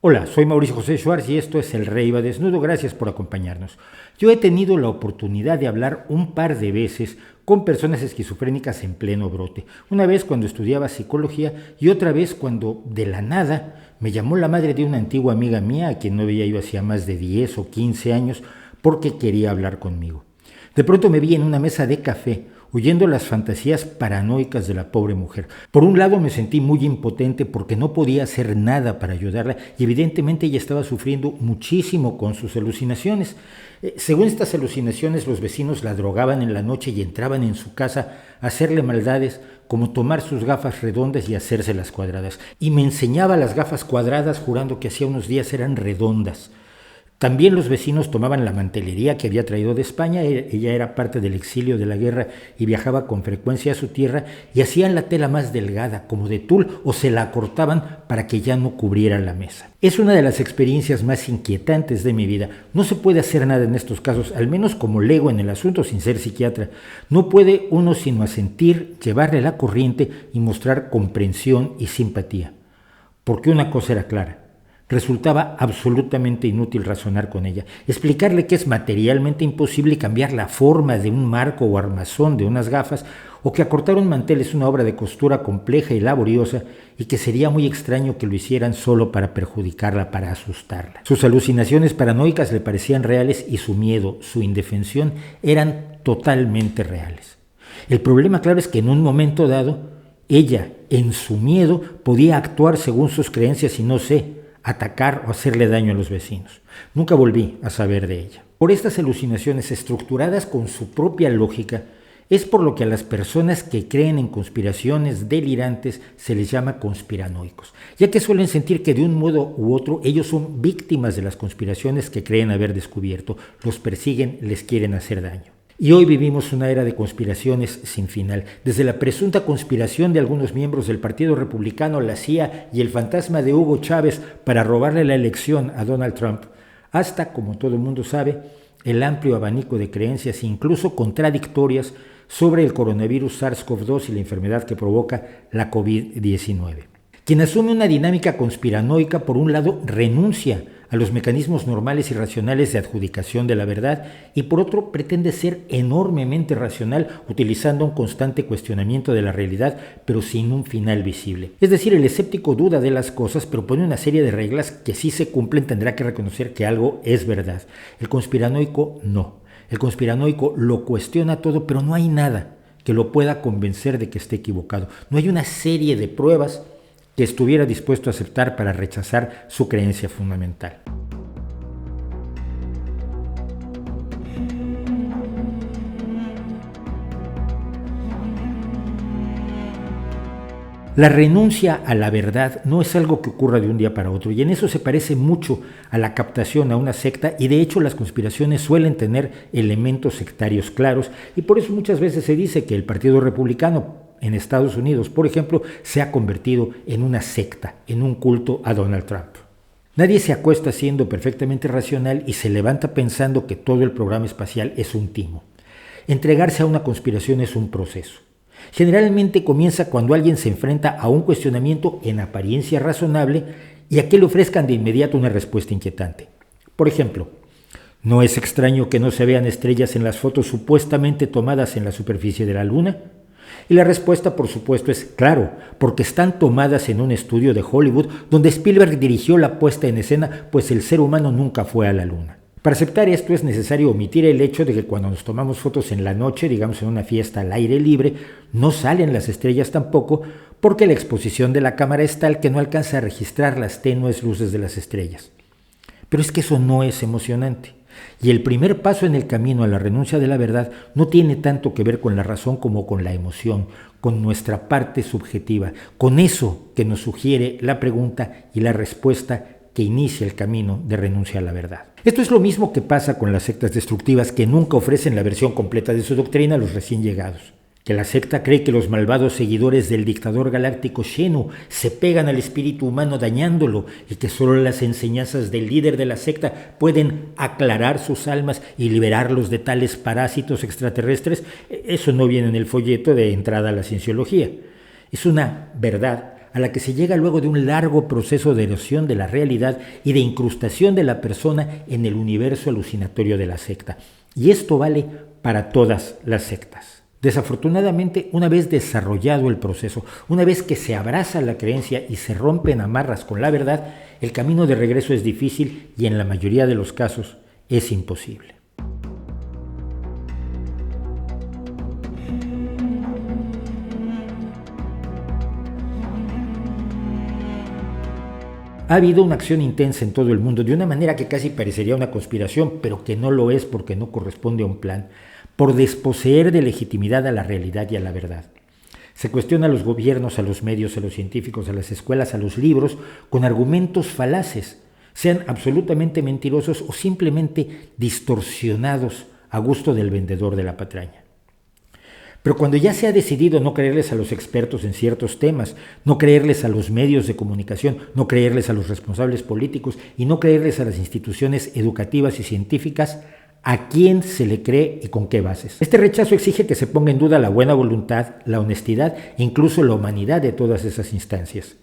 Hola, soy Mauricio José Schwartz y esto es El Rey va desnudo. Gracias por acompañarnos. Yo he tenido la oportunidad de hablar un par de veces con personas esquizofrénicas en pleno brote. Una vez cuando estudiaba psicología y otra vez cuando de la nada me llamó la madre de una antigua amiga mía a quien no veía yo hacía más de 10 o 15 años porque quería hablar conmigo. De pronto me vi en una mesa de café huyendo las fantasías paranoicas de la pobre mujer. Por un lado me sentí muy impotente porque no podía hacer nada para ayudarla y evidentemente ella estaba sufriendo muchísimo con sus alucinaciones. Según estas alucinaciones, los vecinos la drogaban en la noche y entraban en su casa a hacerle maldades como tomar sus gafas redondas y hacérselas cuadradas. Y me enseñaba las gafas cuadradas jurando que hacía unos días eran redondas. También los vecinos tomaban la mantelería que había traído de España. Ella era parte del exilio de la guerra y viajaba con frecuencia a su tierra, y hacían la tela más delgada, como de tul, o se la acortaban para que ya no cubriera la mesa. Es una de las experiencias más inquietantes de mi vida. No se puede hacer nada en estos casos, al menos como lego en el asunto sin ser psiquiatra. No puede uno sino asentir, llevarle la corriente y mostrar comprensión y simpatía. Porque una cosa era clara: resultaba absolutamente inútil razonar con ella, explicarle que es materialmente imposible cambiar la forma de un marco o armazón de unas gafas, o que acortar un mantel es una obra de costura compleja y laboriosa, y que sería muy extraño que lo hicieran solo para perjudicarla, para asustarla. Sus alucinaciones paranoicas le parecían reales y su miedo, su indefensión eran totalmente reales. El problema, claro, es que en un momento dado, ella, en su miedo, podía actuar según sus creencias y atacar o hacerle daño a los vecinos. Nunca volví a saber de ella. Por estas alucinaciones estructuradas con su propia lógica, es por lo que a las personas que creen en conspiraciones delirantes se les llama conspiranoicos, ya que suelen sentir que de un modo u otro ellos son víctimas de las conspiraciones que creen haber descubierto, los persiguen, les quieren hacer daño. Y hoy vivimos una era de conspiraciones sin final, desde la presunta conspiración de algunos miembros del Partido Republicano, la CIA y el fantasma de Hugo Chávez para robarle la elección a Donald Trump, hasta, como todo el mundo sabe, el amplio abanico de creencias, incluso contradictorias, sobre el coronavirus SARS-CoV-2 y la enfermedad que provoca la COVID-19. Quien asume una dinámica conspiranoica, por un lado, renuncia a los mecanismos normales y racionales de adjudicación de la verdad, y por otro pretende ser enormemente racional, utilizando un constante cuestionamiento de la realidad, pero sin un final visible. Es decir, el escéptico duda de las cosas, pero pone una serie de reglas que, si se cumplen, tendrá que reconocer que algo es verdad. El conspiranoico no. El conspiranoico lo cuestiona todo, pero no hay nada que lo pueda convencer de que esté equivocado. No hay una serie de pruebas que estuviera dispuesto a aceptar para rechazar su creencia fundamental. La renuncia a la verdad no es algo que ocurra de un día para otro, y en eso se parece mucho a la captación a una secta, y de hecho las conspiraciones suelen tener elementos sectarios claros, y por eso muchas veces se dice que el Partido Republicano en Estados Unidos, por ejemplo, se ha convertido en una secta, en un culto a Donald Trump. Nadie se acuesta siendo perfectamente racional y se levanta pensando que todo el programa espacial es un timo. Entregarse a una conspiración es un proceso. Generalmente comienza cuando alguien se enfrenta a un cuestionamiento en apariencia razonable y a que le ofrezcan de inmediato una respuesta inquietante. Por ejemplo, ¿no es extraño que no se vean estrellas en las fotos supuestamente tomadas en la superficie de la Luna? Y la respuesta, por supuesto, es claro, porque están tomadas en un estudio de Hollywood donde Spielberg dirigió la puesta en escena, pues el ser humano nunca fue a la Luna. Para aceptar esto es necesario omitir el hecho de que cuando nos tomamos fotos en la noche, digamos en una fiesta al aire libre, no salen las estrellas tampoco, porque la exposición de la cámara es tal que no alcanza a registrar las tenues luces de las estrellas. Pero es que eso no es emocionante. Y el primer paso en el camino a la renuncia de la verdad no tiene tanto que ver con la razón como con la emoción, con nuestra parte subjetiva, con eso que nos sugiere la pregunta y la respuesta que inicia el camino de renuncia a la verdad. Esto es lo mismo que pasa con las sectas destructivas, que nunca ofrecen la versión completa de su doctrina a los recién llegados. Que la secta cree que los malvados seguidores del dictador galáctico Xenu se pegan al espíritu humano dañándolo, y que solo las enseñanzas del líder de la secta pueden aclarar sus almas y liberarlos de tales parásitos extraterrestres, eso no viene en el folleto de entrada a la cienciología. Es una verdad a la que se llega luego de un largo proceso de erosión de la realidad y de incrustación de la persona en el universo alucinatorio de la secta. Y esto vale para todas las sectas. Desafortunadamente, una vez desarrollado el proceso, una vez que se abraza la creencia y se rompen amarras con la verdad, el camino de regreso es difícil y en la mayoría de los casos es imposible. Ha habido una acción intensa en todo el mundo, de una manera que casi parecería una conspiración, pero que no lo es porque no corresponde a un plan, por desposeer de legitimidad a la realidad y a la verdad. Se cuestiona a los gobiernos, a los medios, a los científicos, a las escuelas, a los libros, con argumentos falaces, sean absolutamente mentirosos o simplemente distorsionados a gusto del vendedor de la patraña. Pero cuando ya se ha decidido no creerles a los expertos en ciertos temas, no creerles a los medios de comunicación, no creerles a los responsables políticos y no creerles a las instituciones educativas y científicas, ¿a quién se le cree y con qué bases? Este rechazo exige que se ponga en duda la buena voluntad, la honestidad e incluso la humanidad de todas esas instancias.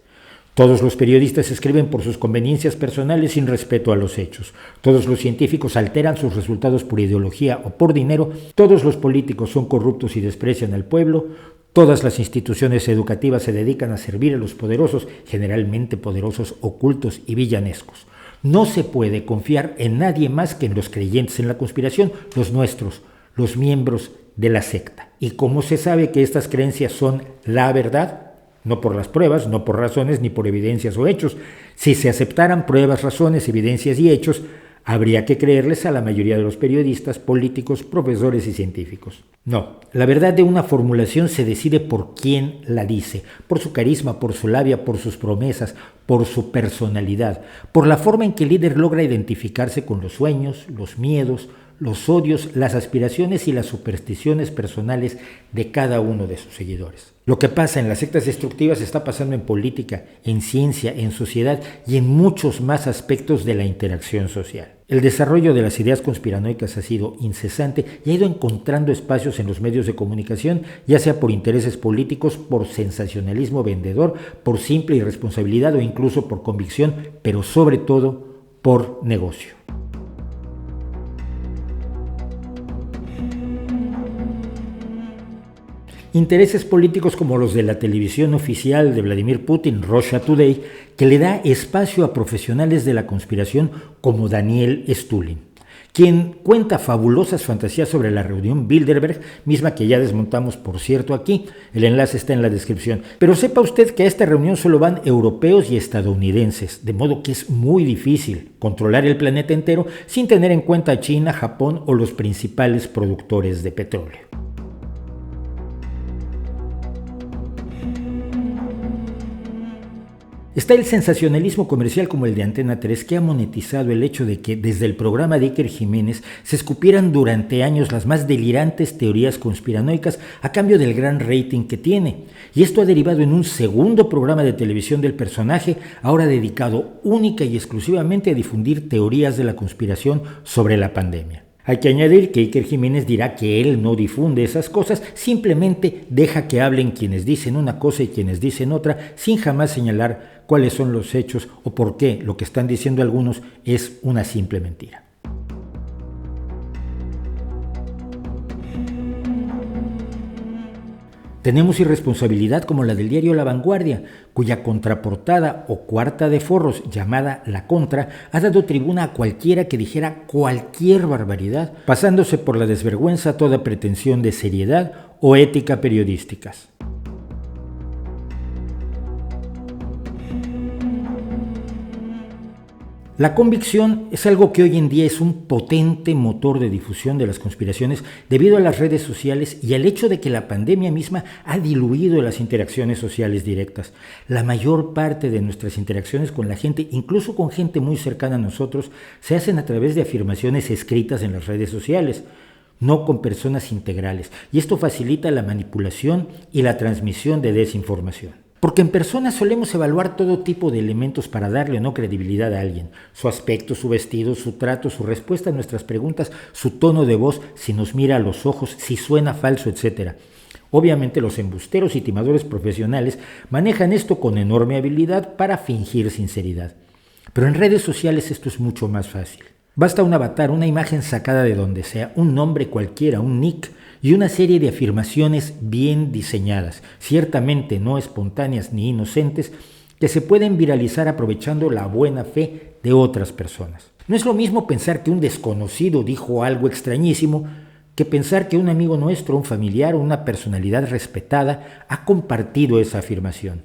Todos los periodistas escriben por sus conveniencias personales sin respeto a los hechos. Todos los científicos alteran sus resultados por ideología o por dinero. Todos los políticos son corruptos y desprecian al pueblo. Todas las instituciones educativas se dedican a servir a los poderosos, generalmente poderosos ocultos y villanescos. No se puede confiar en nadie más que en los creyentes en la conspiración, los nuestros, los miembros de la secta. ¿Y cómo se sabe que estas creencias son la verdad? No por las pruebas, no por razones ni por evidencias o hechos. Si se aceptaran pruebas, razones, evidencias y hechos, habría que creerles a la mayoría de los periodistas, políticos, profesores y científicos. No, la verdad de una formulación se decide por quién la dice, por su carisma, por su labia, por sus promesas, por su personalidad, por la forma en que el líder logra identificarse con los sueños, los miedos, los odios, las aspiraciones y las supersticiones personales de cada uno de sus seguidores. Lo que pasa en las sectas destructivas está pasando en política, en ciencia, en sociedad y en muchos más aspectos de la interacción social. El desarrollo de las ideas conspiranoicas ha sido incesante y ha ido encontrando espacios en los medios de comunicación, ya sea por intereses políticos, por sensacionalismo vendedor, por simple irresponsabilidad o incluso por convicción, pero sobre todo por negocio. Intereses políticos como los de la televisión oficial de Vladimir Putin, Russia Today, que le da espacio a profesionales de la conspiración como Daniel Stulin, quien cuenta fabulosas fantasías sobre la reunión Bilderberg, misma que ya desmontamos, por cierto, aquí. El enlace está en la descripción. Pero sepa usted que a esta reunión solo van europeos y estadounidenses, de modo que es muy difícil controlar el planeta entero sin tener en cuenta a China, Japón o los principales productores de petróleo. Está el sensacionalismo comercial como el de Antena 3, que ha monetizado el hecho de que desde el programa de Iker Jiménez se escupieran durante años las más delirantes teorías conspiranoicas a cambio del gran rating que tiene. Y esto ha derivado en un segundo programa de televisión del personaje, ahora dedicado única y exclusivamente a difundir teorías de la conspiración sobre la pandemia. Hay que añadir que Iker Jiménez dirá que él no difunde esas cosas, simplemente deja que hablen quienes dicen una cosa y quienes dicen otra, sin jamás señalar cuáles son los hechos o por qué lo que están diciendo algunos es una simple mentira. Tenemos irresponsabilidad como la del diario La Vanguardia, cuya contraportada o cuarta de forros, llamada La Contra, ha dado tribuna a cualquiera que dijera cualquier barbaridad, pasándose por la desvergüenza toda pretensión de seriedad o ética periodísticas. La convicción es algo que hoy en día es un potente motor de difusión de las conspiraciones debido a las redes sociales y al hecho de que la pandemia misma ha diluido las interacciones sociales directas. La mayor parte de nuestras interacciones con la gente, incluso con gente muy cercana a nosotros, se hacen a través de afirmaciones escritas en las redes sociales, no con personas integrales, y esto facilita la manipulación y la transmisión de desinformación. Porque en persona solemos evaluar todo tipo de elementos para darle o no credibilidad a alguien. Su aspecto, su vestido, su trato, su respuesta a nuestras preguntas, su tono de voz, si nos mira a los ojos, si suena falso, etc. Obviamente los embusteros y timadores profesionales manejan esto con enorme habilidad para fingir sinceridad. Pero en redes sociales esto es mucho más fácil. Basta un avatar, una imagen sacada de donde sea, un nombre cualquiera, un nick y una serie de afirmaciones bien diseñadas, ciertamente no espontáneas ni inocentes, que se pueden viralizar aprovechando la buena fe de otras personas. No es lo mismo pensar que un desconocido dijo algo extrañísimo que pensar que un amigo nuestro, un familiar o una personalidad respetada ha compartido esa afirmación.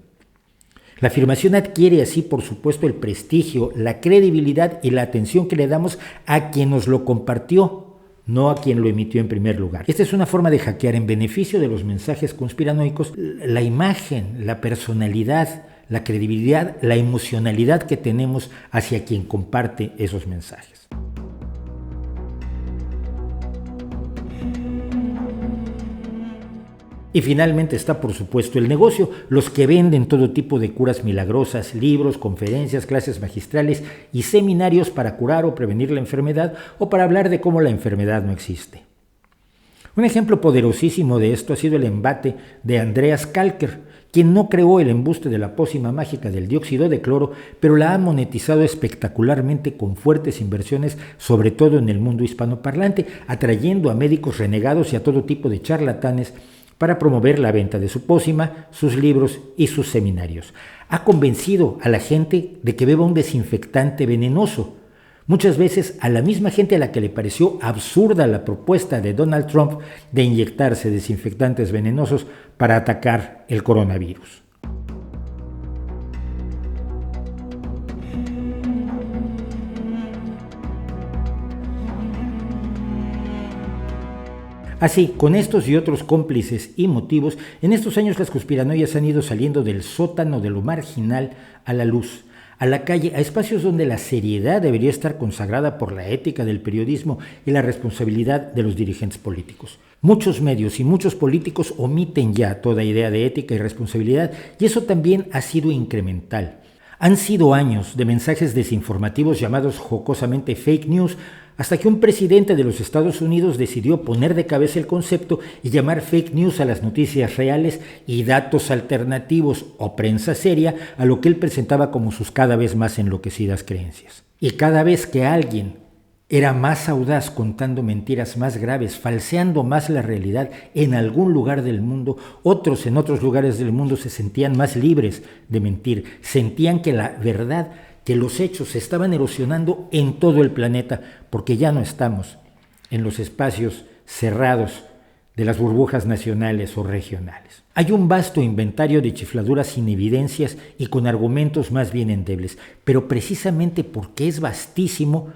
La afirmación adquiere así, por supuesto, el prestigio, la credibilidad y la atención que le damos a quien nos lo compartió, no a quien lo emitió en primer lugar. Esta es una forma de hackear en beneficio de los mensajes conspiranoicos la imagen, la personalidad, la credibilidad, la emocionalidad que tenemos hacia quien comparte esos mensajes. Y finalmente está, por supuesto, el negocio, los que venden todo tipo de curas milagrosas, libros, conferencias, clases magistrales y seminarios para curar o prevenir la enfermedad o para hablar de cómo la enfermedad no existe. Un ejemplo poderosísimo de esto ha sido el embate de Andreas Kalker, quien no creó el embuste de la pócima mágica del dióxido de cloro, pero la ha monetizado espectacularmente con fuertes inversiones, sobre todo en el mundo hispanoparlante, atrayendo a médicos renegados y a todo tipo de charlatanes para promover la venta de su pócima, sus libros y sus seminarios. Ha convencido a la gente de que beba un desinfectante venenoso, muchas veces a la misma gente a la que le pareció absurda la propuesta de Donald Trump de inyectarse desinfectantes venenosos para atacar el coronavirus. Así, con estos y otros cómplices y motivos, en estos años las conspiranoias han ido saliendo del sótano de lo marginal a la luz, a la calle, a espacios donde la seriedad debería estar consagrada por la ética del periodismo y la responsabilidad de los dirigentes políticos. Muchos medios y muchos políticos omiten ya toda idea de ética y responsabilidad, y eso también ha sido incremental. Han sido años de mensajes desinformativos llamados jocosamente fake news, hasta que un presidente de los Estados Unidos decidió poner de cabeza el concepto y llamar fake news a las noticias reales y datos alternativos o prensa seria a lo que él presentaba como sus cada vez más enloquecidas creencias. Y cada vez que alguien era más audaz contando mentiras más graves, falseando más la realidad en algún lugar del mundo, otros en otros lugares del mundo se sentían más libres de mentir, sentían que la verdad, que los hechos se estaban erosionando en todo el planeta, porque ya no estamos en los espacios cerrados de las burbujas nacionales o regionales. Hay un vasto inventario de chifladuras sin evidencias y con argumentos más bien endebles, pero precisamente porque es vastísimo,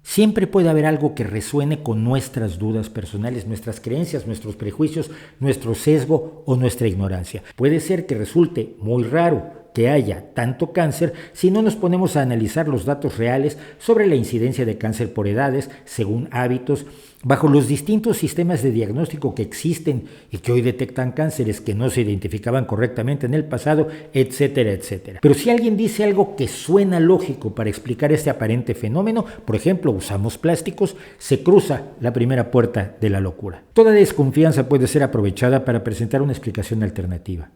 siempre puede haber algo que resuene con nuestras dudas personales, nuestras creencias, nuestros prejuicios, nuestro sesgo o nuestra ignorancia. Puede ser que resulte muy raro que haya tanto cáncer si no nos ponemos a analizar los datos reales sobre la incidencia de cáncer por edades, según hábitos, bajo los distintos sistemas de diagnóstico que existen y que hoy detectan cánceres que no se identificaban correctamente en el pasado, etcétera, etcétera. Pero si alguien dice algo que suena lógico para explicar este aparente fenómeno, por ejemplo, usamos plásticos, se cruza la primera puerta de la locura. Toda desconfianza puede ser aprovechada para presentar una explicación alternativa.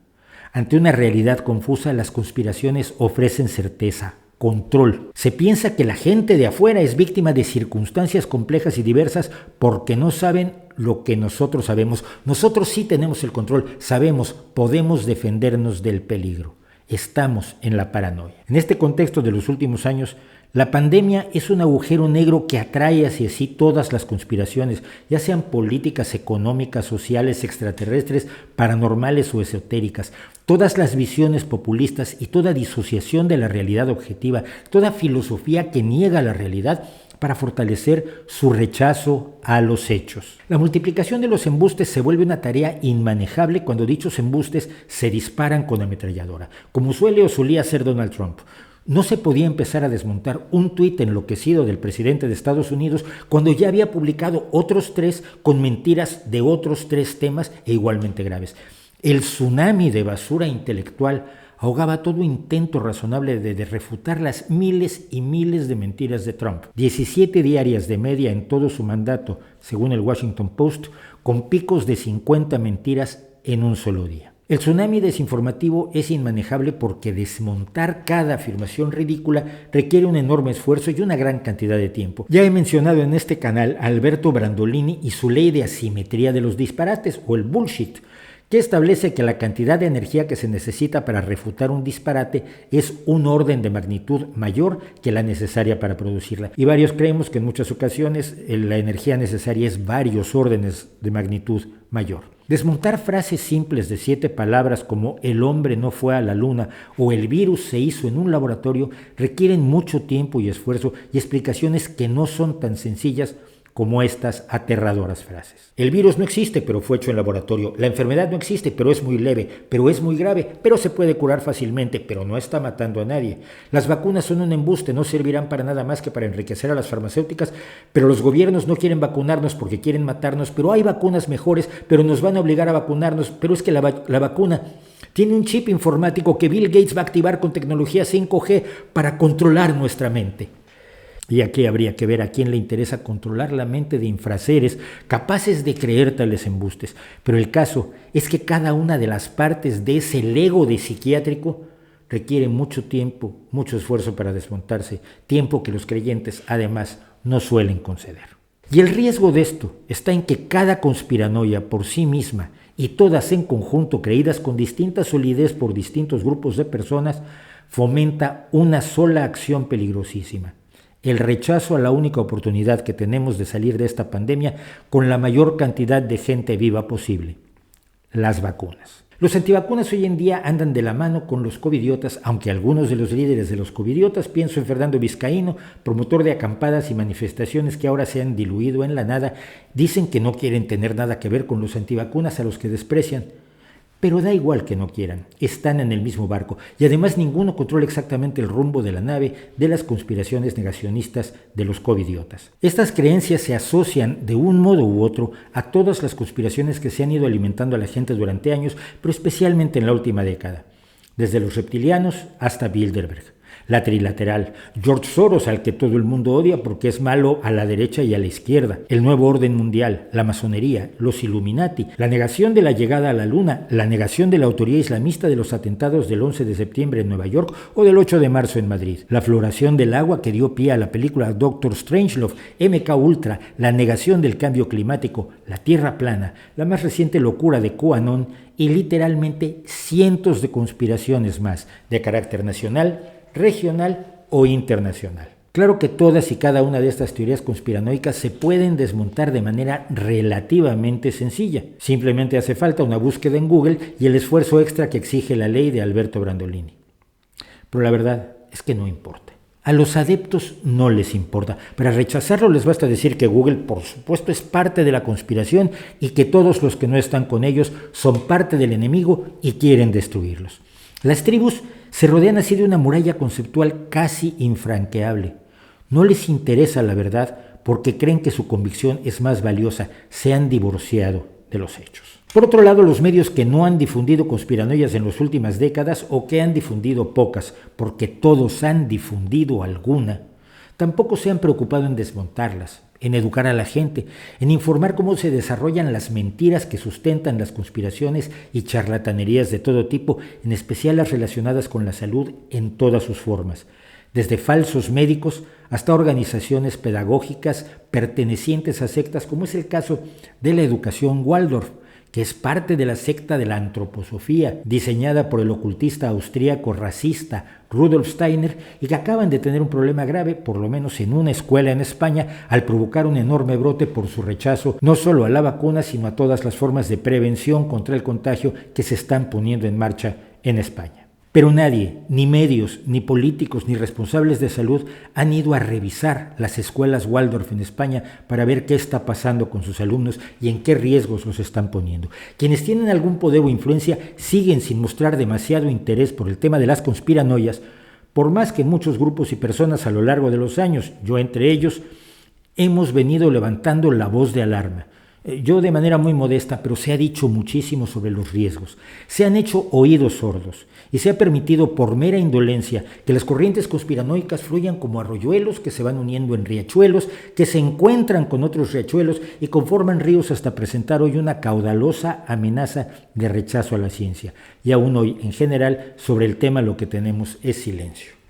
Ante una realidad confusa, las conspiraciones ofrecen certeza, control. Se piensa que la gente de afuera es víctima de circunstancias complejas y diversas porque no saben lo que nosotros sabemos. Nosotros sí tenemos el control, sabemos, podemos defendernos del peligro. Estamos en la paranoia. En este contexto de los últimos años, la pandemia es un agujero negro que atrae hacia sí todas las conspiraciones, ya sean políticas, económicas, sociales, extraterrestres, paranormales o esotéricas. Todas las visiones populistas y toda disociación de la realidad objetiva, toda filosofía que niega la realidad para fortalecer su rechazo a los hechos. La multiplicación de los embustes se vuelve una tarea inmanejable cuando dichos embustes se disparan con ametralladora, como suele o solía hacer Donald Trump. No se podía empezar a desmontar un tuit enloquecido del presidente de Estados Unidos cuando ya había publicado otros 3 con mentiras de otros 3 temas e igualmente graves. El tsunami de basura intelectual ahogaba todo intento razonable de refutar las miles y miles de mentiras de Trump. 17 diarias de media en todo su mandato, según el Washington Post, con picos de 50 mentiras en un solo día. El tsunami desinformativo es inmanejable porque desmontar cada afirmación ridícula requiere un enorme esfuerzo y una gran cantidad de tiempo. Ya he mencionado en este canal a Alberto Brandolini y su ley de asimetría de los disparates, o el bullshit, que establece que la cantidad de energía que se necesita para refutar un disparate es un orden de magnitud mayor que la necesaria para producirla. Y varios creemos que en muchas ocasiones la energía necesaria es varios órdenes de magnitud mayor. Desmontar frases simples de 7 palabras como el hombre no fue a la luna o el virus se hizo en un laboratorio requieren mucho tiempo y esfuerzo y explicaciones que no son tan sencillas como estas aterradoras frases. El virus no existe, pero fue hecho en laboratorio. La enfermedad no existe, pero es muy leve, pero es muy grave, pero se puede curar fácilmente, pero no está matando a nadie. Las vacunas son un embuste, no servirán para nada más que para enriquecer a las farmacéuticas, pero los gobiernos no quieren vacunarnos porque quieren matarnos, pero hay vacunas mejores, pero nos van a obligar a vacunarnos, pero es que la vacuna tiene un chip informático que Bill Gates va a activar con tecnología 5G para controlar nuestra mente. Y aquí habría que ver a quién le interesa controlar la mente de infraseres capaces de creer tales embustes. Pero el caso es que cada una de las partes de ese Lego de psiquiátrico requiere mucho tiempo, mucho esfuerzo para desmontarse, tiempo que los creyentes además no suelen conceder. Y el riesgo de esto está en que cada conspiranoia por sí misma y todas en conjunto creídas con distinta solidez por distintos grupos de personas fomenta una sola acción peligrosísima: el rechazo a la única oportunidad que tenemos de salir de esta pandemia con la mayor cantidad de gente viva posible: las vacunas. Los antivacunas hoy en día andan de la mano con los covidiotas, aunque algunos de los líderes de los covidiotas, pienso en Fernando Vizcaíno, promotor de acampadas y manifestaciones que ahora se han diluido en la nada, dicen que no quieren tener nada que ver con los antivacunas a los que desprecian. Pero da igual que no quieran, están en el mismo barco y además ninguno controla exactamente el rumbo de la nave de las conspiraciones negacionistas de los covidiotas. Estas creencias se asocian de un modo u otro a todas las conspiraciones que se han ido alimentando a la gente durante años, pero especialmente en la última década, desde los reptilianos hasta Bilderberg, la trilateral, George Soros, al que todo el mundo odia porque es malo a la derecha y a la izquierda, el nuevo orden mundial, la masonería, los Illuminati, la negación de la llegada a la luna, la negación de la autoría islamista de los atentados del 11 de septiembre en Nueva York o del 8 de marzo en Madrid, la floración del agua que dio pie a la película Doctor Strangelove, MK Ultra, la negación del cambio climático, la tierra plana, la más reciente locura de QAnon y literalmente cientos de conspiraciones más de carácter nacional, regional o internacional. Claro que todas y cada una de estas teorías conspiranoicas se pueden desmontar de manera relativamente sencilla. Simplemente hace falta una búsqueda en Google y el esfuerzo extra que exige la ley de Alberto Brandolini. Pero la verdad es que no importa. A los adeptos no les importa. Para rechazarlo les basta decir que Google, por supuesto, es parte de la conspiración y que todos los que no están con ellos son parte del enemigo y quieren destruirlos. Las tribus se rodean así de una muralla conceptual casi infranqueable. No les interesa la verdad porque creen que su convicción es más valiosa, se han divorciado de los hechos. Por otro lado, los medios que no han difundido conspiranoias en las últimas décadas o que han difundido pocas, porque todos han difundido alguna, tampoco se han preocupado en desmontarlas, en educar a la gente, en informar cómo se desarrollan las mentiras que sustentan las conspiraciones y charlatanerías de todo tipo, en especial las relacionadas con la salud en todas sus formas, desde falsos médicos hasta organizaciones pedagógicas pertenecientes a sectas, como es el caso de la educación Waldorf, que es parte de la secta de la antroposofía, diseñada por el ocultista austríaco racista Rudolf Steiner, y que acaban de tener un problema grave, por lo menos en una escuela en España, al provocar un enorme brote por su rechazo no solo a la vacuna, sino a todas las formas de prevención contra el contagio que se están poniendo en marcha en España. Pero nadie, ni medios, ni políticos, ni responsables de salud han ido a revisar las escuelas Waldorf en España para ver qué está pasando con sus alumnos y en qué riesgos los están poniendo. Quienes tienen algún poder o influencia siguen sin mostrar demasiado interés por el tema de las conspiranoias, por más que muchos grupos y personas a lo largo de los años, yo entre ellos, hemos venido levantando la voz de alarma. Yo de manera muy modesta, pero se ha dicho muchísimo sobre los riesgos. Se han hecho oídos sordos y se ha permitido por mera indolencia que las corrientes conspiranoicas fluyan como arroyuelos que se van uniendo en riachuelos, que se encuentran con otros riachuelos y conforman ríos hasta presentar hoy una caudalosa amenaza de rechazo a la ciencia. Y aún hoy, en general, sobre el tema lo que tenemos es silencio.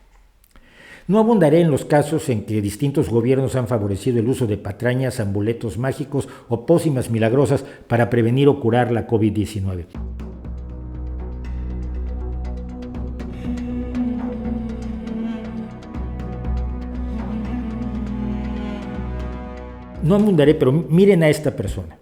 No abundaré en los casos en que distintos gobiernos han favorecido el uso de patrañas, amuletos mágicos o pócimas milagrosas para prevenir o curar la COVID-19. No abundaré, pero miren a esta persona.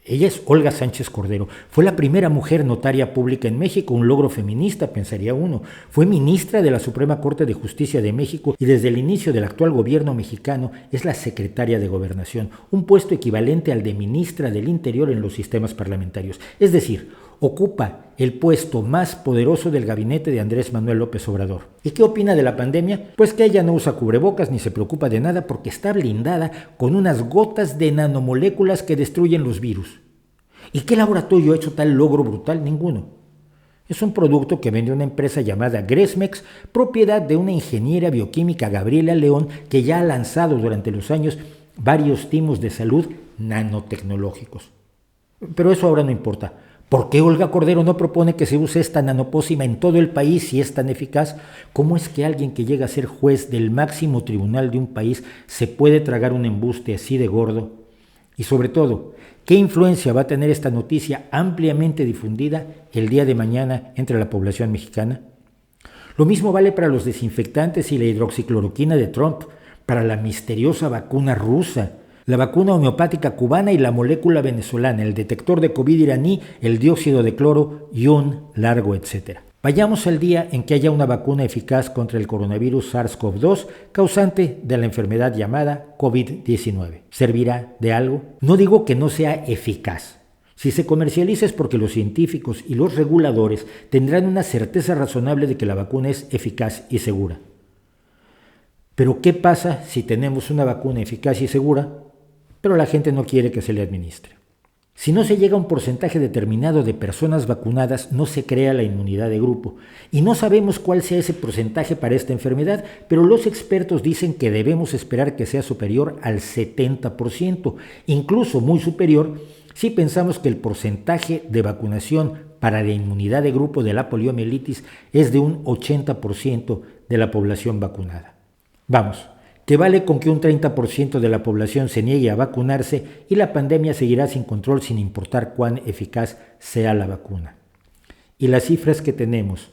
Ella es Olga Sánchez Cordero. Fue la primera mujer notaria pública en México, un logro feminista, pensaría uno. Fue ministra de la Suprema Corte de Justicia de México y desde el inicio del actual gobierno mexicano es la secretaria de Gobernación, un puesto equivalente al de ministra del Interior en los sistemas parlamentarios. Es decir, ocupa el puesto más poderoso del gabinete de Andrés Manuel López Obrador. ¿Y qué opina de la pandemia? Pues que ella no usa cubrebocas ni se preocupa de nada porque está blindada con unas gotas de nanomoléculas que destruyen los virus. ¿Y qué laboratorio ha hecho tal logro brutal? Ninguno. Es un producto que vende una empresa llamada Gresmex, propiedad de una ingeniera bioquímica, Gabriela León, que ya ha lanzado durante los años varios timos de salud nanotecnológicos. Pero eso ahora no importa. ¿Por qué Olga Cordero no propone que se use esta nanopócima en todo el país si es tan eficaz? ¿Cómo es que alguien que llega a ser juez del máximo tribunal de un país se puede tragar un embuste así de gordo? Y sobre todo, ¿qué influencia va a tener esta noticia ampliamente difundida el día de mañana entre la población mexicana? Lo mismo vale para los desinfectantes y la hidroxicloroquina de Trump, para la misteriosa vacuna rusa, la vacuna homeopática cubana y la molécula venezolana, el detector de COVID iraní, el dióxido de cloro y un largo etcétera. Vayamos al día en que haya una vacuna eficaz contra el coronavirus SARS-CoV-2, causante de la enfermedad llamada COVID-19. ¿Servirá de algo? No digo que no sea eficaz. Si se comercializa es porque los científicos y los reguladores tendrán una certeza razonable de que la vacuna es eficaz y segura. Pero ¿qué pasa si tenemos una vacuna eficaz y segura, pero la gente no quiere que se le administre? Si no se llega a un porcentaje determinado de personas vacunadas, no se crea la inmunidad de grupo. Y no sabemos cuál sea ese porcentaje para esta enfermedad, pero los expertos dicen que debemos esperar que sea superior al 70%, incluso muy superior si pensamos que el porcentaje de vacunación para la inmunidad de grupo de la poliomielitis es de un 80% de la población vacunada. Vamos, que vale con que un 30% de la población se niegue a vacunarse y la pandemia seguirá sin control sin importar cuán eficaz sea la vacuna. Y las cifras que tenemos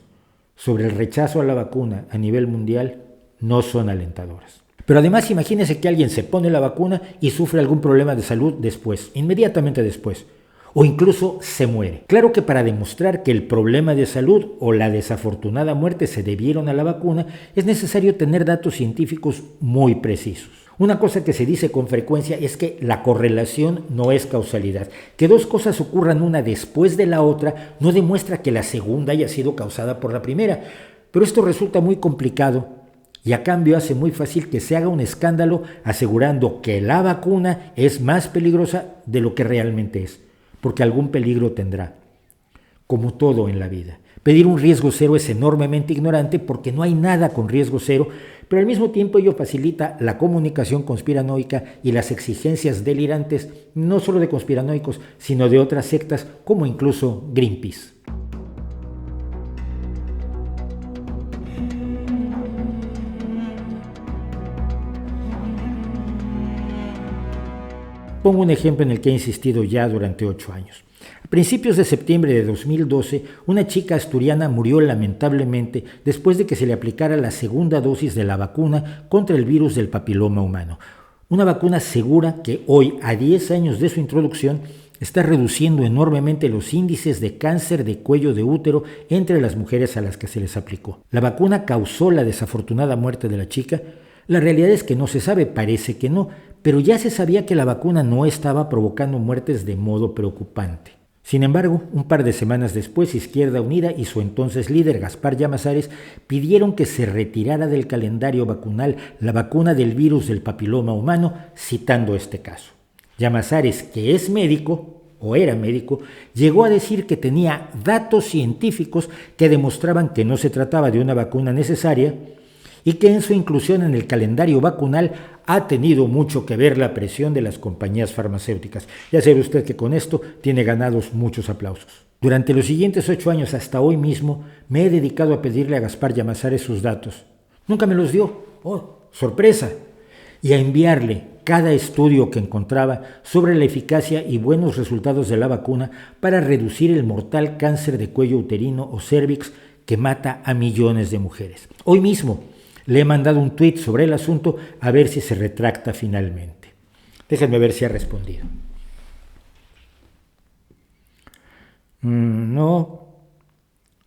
sobre el rechazo a la vacuna a nivel mundial no son alentadoras. Pero además imagínese que alguien se pone la vacuna y sufre algún problema de salud después, inmediatamente después, o incluso se muere. Claro que para demostrar que el problema de salud o la desafortunada muerte se debieron a la vacuna, es necesario tener datos científicos muy precisos. Una cosa que se dice con frecuencia es que la correlación no es causalidad. Que dos cosas ocurran una después de la otra no demuestra que la segunda haya sido causada por la primera. Pero esto resulta muy complicado y a cambio hace muy fácil que se haga un escándalo asegurando que la vacuna es más peligrosa de lo que realmente es, porque algún peligro tendrá, como todo en la vida. Pedir un riesgo cero es enormemente ignorante porque no hay nada con riesgo cero, pero al mismo tiempo ello facilita la comunicación conspiranoica y las exigencias delirantes, no solo de conspiranoicos, sino de otras sectas como incluso Greenpeace. Pongo un ejemplo en el que he insistido ya durante 8 años. A principios de septiembre de 2012, una chica asturiana murió lamentablemente después de que se le aplicara la segunda dosis de la vacuna contra el virus del papiloma humano. Una vacuna segura que hoy, a 10 años de su introducción, está reduciendo enormemente los índices de cáncer de cuello de útero entre las mujeres a las que se les aplicó. ¿La vacuna causó la desafortunada muerte de la chica? La realidad es que no se sabe, parece que no, pero ya se sabía que la vacuna no estaba provocando muertes de modo preocupante. Sin embargo, un par de semanas después, Izquierda Unida y su entonces líder, Gaspar Llamazares, pidieron que se retirara del calendario vacunal la vacuna del virus del papiloma humano, citando este caso. Llamazares, que es médico, o era médico, llegó a decir que tenía datos científicos que demostraban que no se trataba de una vacuna necesaria y que en su inclusión en el calendario vacunal ha tenido mucho que ver la presión de las compañías farmacéuticas. Ya sabe usted que con esto tiene ganados muchos aplausos. Durante los siguientes 8 años, hasta hoy mismo, me he dedicado a pedirle a Gaspar Llamazares sus datos. Nunca me los dio. ¡Oh, sorpresa! Y a enviarle cada estudio que encontraba sobre la eficacia y buenos resultados de la vacuna para reducir el mortal cáncer de cuello uterino o cérvix que mata a millones de mujeres. Hoy mismo le he mandado un tuit sobre el asunto a ver si se retracta finalmente. Déjenme ver si ha respondido. No.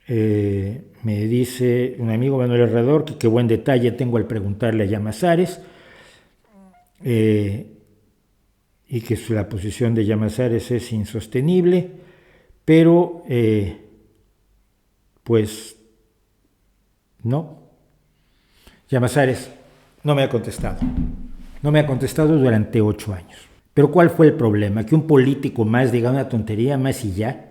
Me dice un amigo, Manuel Herrador, que qué buen detalle tengo al preguntarle a Llamazares. Y que la posición de Llamazares es insostenible, pero pues no. Llamazares no me ha contestado. No me ha contestado durante 8 años. Pero ¿cuál fue el problema? Que un político más diga una tontería más y ya.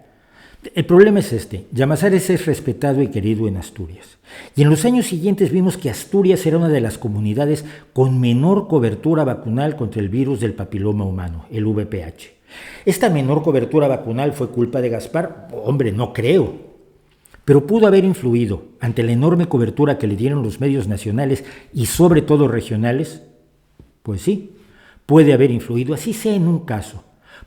El problema es este. Llamazares es respetado y querido en Asturias. Y en los años siguientes vimos que Asturias era una de las comunidades con menor cobertura vacunal contra el virus del papiloma humano, el VPH. ¿Esta menor cobertura vacunal fue culpa de Gaspar? Hombre, no creo. Pero pudo haber influido, ante la enorme cobertura que le dieron los medios nacionales y sobre todo regionales. Pues sí, puede haber influido, así sea en un caso.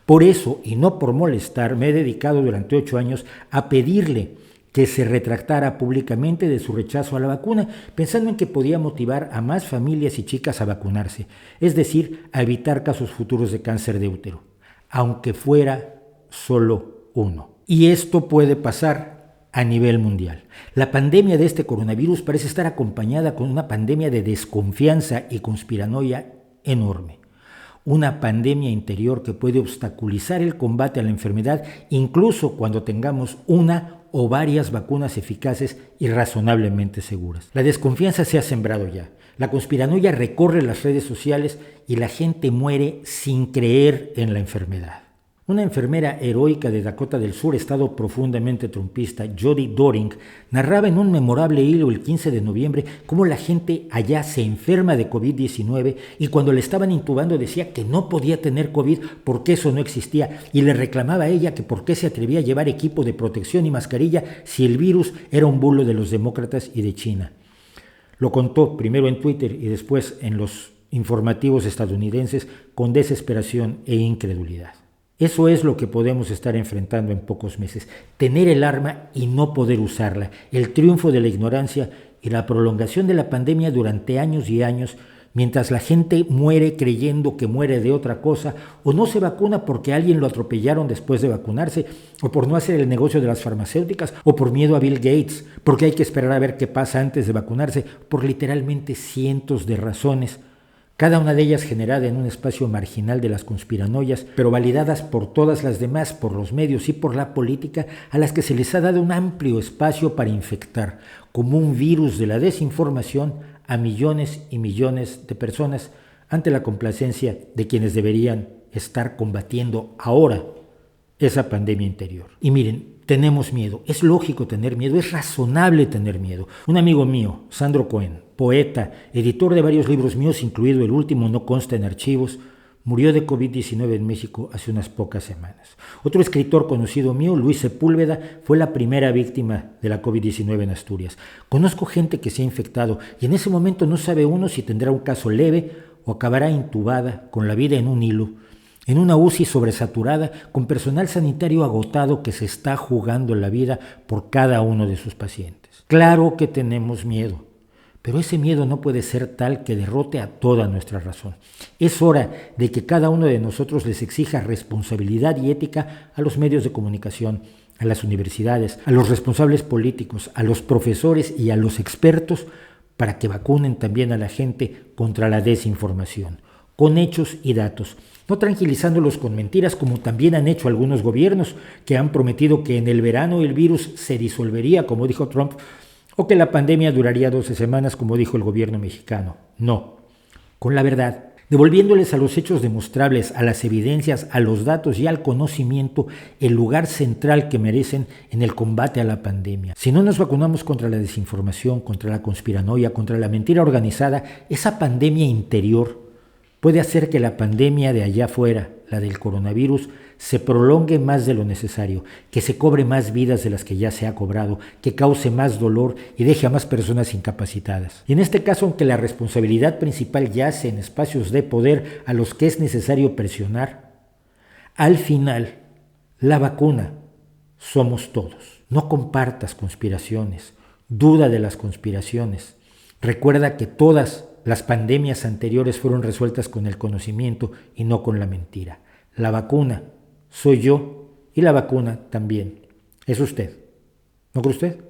Por eso, y no por molestar, me he dedicado durante 8 años a pedirle que se retractara públicamente de su rechazo a la vacuna, pensando en que podía motivar a más familias y chicas a vacunarse, es decir, a evitar casos futuros de cáncer de útero, aunque fuera solo uno. Y esto puede pasar a nivel mundial. La pandemia de este coronavirus parece estar acompañada con una pandemia de desconfianza y conspiranoia enorme. Una pandemia interior que puede obstaculizar el combate a la enfermedad incluso cuando tengamos una o varias vacunas eficaces y razonablemente seguras. La desconfianza se ha sembrado ya. La conspiranoia recorre las redes sociales y la gente muere sin creer en la enfermedad. Una enfermera heroica de Dakota del Sur, estado profundamente trumpista, Jody Doring, narraba en un memorable hilo el 15 de noviembre cómo la gente allá se enferma de COVID-19 y cuando le estaban intubando decía que no podía tener COVID porque eso no existía y le reclamaba a ella que por qué se atrevía a llevar equipo de protección y mascarilla si el virus era un bulo de los demócratas y de China. Lo contó primero en Twitter y después en los informativos estadounidenses con desesperación e incredulidad. Eso es lo que podemos estar enfrentando en pocos meses. Tener el arma y no poder usarla. El triunfo de la ignorancia y la prolongación de la pandemia durante años y años, mientras la gente muere creyendo que muere de otra cosa, o no se vacuna porque a alguien lo atropellaron después de vacunarse, o por no hacer el negocio de las farmacéuticas, o por miedo a Bill Gates, porque hay que esperar a ver qué pasa antes de vacunarse, por literalmente cientos de razones. Cada una de ellas generada en un espacio marginal de las conspiranoias, pero validadas por todas las demás, por los medios y por la política, a las que se les ha dado un amplio espacio para infectar, como un virus de la desinformación, a millones y millones de personas, ante la complacencia de quienes deberían estar combatiendo ahora esa pandemia interior. Y miren, tenemos miedo, es lógico tener miedo, es razonable tener miedo. Un amigo mío, Sandro Cohen, poeta, editor de varios libros míos, incluido el último No consta en archivos, murió de COVID-19 en México hace unas pocas semanas. Otro escritor conocido mío, Luis Sepúlveda, fue la primera víctima de la COVID-19 en Asturias. Conozco gente que se ha infectado y en ese momento no sabe uno si tendrá un caso leve o acabará intubada con la vida en un hilo, en una UCI sobresaturada, con personal sanitario agotado que se está jugando la vida por cada uno de sus pacientes. Claro que tenemos miedo, pero ese miedo no puede ser tal que derrote a toda nuestra razón. Es hora de que cada uno de nosotros les exija responsabilidad y ética a los medios de comunicación, a las universidades, a los responsables políticos, a los profesores y a los expertos para que vacunen también a la gente contra la desinformación, con hechos y datos, no tranquilizándolos con mentiras como también han hecho algunos gobiernos que han prometido que en el verano el virus se disolvería, como dijo Trump, o que la pandemia duraría 12 semanas, como dijo el gobierno mexicano. No, con la verdad. devolviéndoles a los hechos demostrables, a las evidencias, a los datos y al conocimiento el lugar central que merecen en el combate a la pandemia. Si no nos vacunamos contra la desinformación, contra la conspiranoia, contra la mentira organizada, esa pandemia interior puede hacer que la pandemia de allá afuera, la del coronavirus, se prolongue más de lo necesario, que se cobre más vidas de las que ya se ha cobrado, que cause más dolor y deje a más personas incapacitadas. Y en este caso, aunque la responsabilidad principal yace en espacios de poder a los que es necesario presionar, al final, la vacuna somos todos. No compartas conspiraciones, duda de las conspiraciones. Recuerda que todas las pandemias anteriores fueron resueltas con el conocimiento y no con la mentira. La vacuna soy yo y la vacuna también es usted. ¿No cree usted?